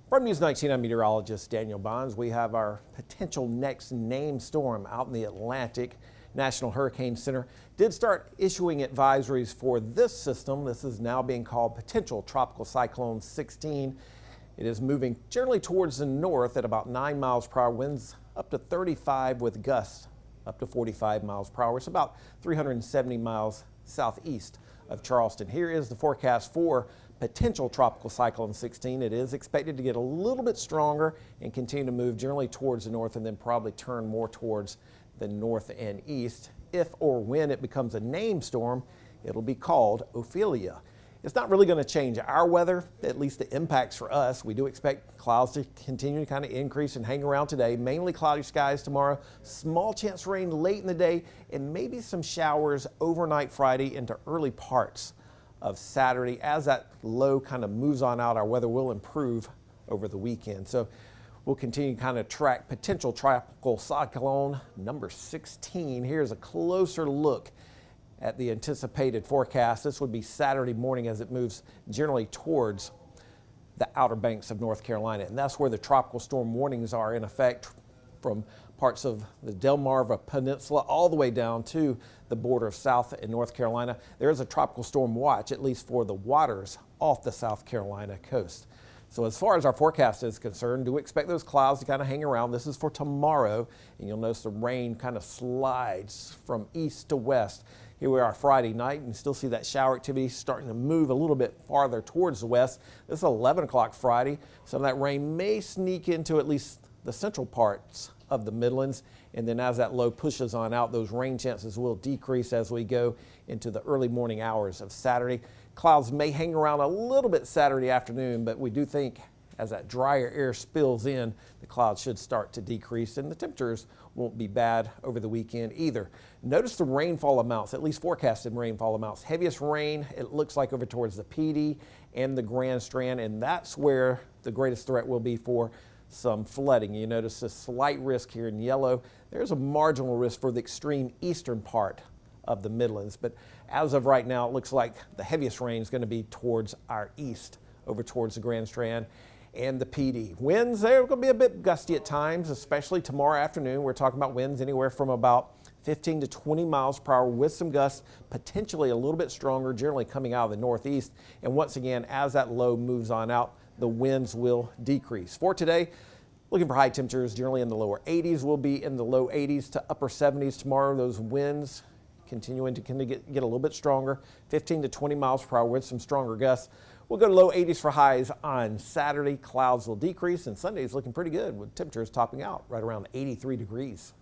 From News 19, I'm meteorologist Daniel Bonds. We have our potential next named storm out in the Atlantic. National Hurricane Center did start issuing advisories for this system. This is now being called potential Tropical Cyclone 16. It is moving generally towards the north at about 9 miles per hour, winds up to 35 with gusts up to 45 miles per hour. It's about 370 miles southeast of Charleston. Here is the forecast for potential Tropical Cyclone 16. It is expected to get a little bit stronger and continue to move generally towards the north and then probably turn more towards the north and east. If or when it becomes a named storm, it'll be called Ophelia. It's not really going to change our weather, at least the impacts for us. We do expect clouds to continue to kind of increase and hang around today. Mainly cloudy skies tomorrow, small chance of rain late in the day, and maybe some showers overnight Friday into early parts of Saturday. As that low kind of moves on out, our weather will improve over the weekend. So we'll continue to kind of track potential tropical cyclone number 16. Here's a closer look at the anticipated forecast. This would be Saturday morning as it moves generally towards the Outer Banks of North Carolina. And that's where the tropical storm warnings are in effect from parts of the Delmarva Peninsula all the way down to the border of South and North Carolina. There is a tropical storm watch, at least for the waters off the South Carolina coast. So as far as our forecast is concerned, do expect those clouds to kind of hang around. This is for tomorrow, and you'll notice the rain kind of slides from east to west. Here we are Friday night, and still see that shower activity starting to move a little bit farther towards the west. This is 11 o'clock Friday. Some of that rain may sneak into at least the central parts of the Midlands, and then as that low pushes on out, those rain chances will decrease as we go into the early morning hours of Saturday. Clouds may hang around a little bit Saturday afternoon, but we do think as that drier air spills in, the clouds should start to decrease and the temperatures won't be bad over the weekend either. Notice the rainfall amounts, at least forecasted rainfall amounts. Heaviest rain, it looks like over towards the PD and the Grand Strand, and that's where the greatest threat will be for some flooding. You notice a slight risk here in yellow. There's a marginal risk for the extreme eastern part of the Midlands, but as of right now, it looks like the heaviest rain is going to be towards our east, over towards the Grand Strand and the PD. Winds, they're going to be a bit gusty at times, especially tomorrow afternoon. We're talking about winds anywhere from about 15 to 20 miles per hour with some gusts, potentially a little bit stronger, generally coming out of the northeast. And once again, as that low moves on out, the winds will decrease. For today, looking for high temperatures generally in the lower 80s. We'll be in the low 80s to upper 70s tomorrow. Those winds continuing to kind of get a little bit stronger, 15 to 20 miles per hour with some stronger gusts. We'll go to low 80s for highs on Saturday. Clouds will decrease, and Sunday is looking pretty good with temperatures topping out right around 83 degrees.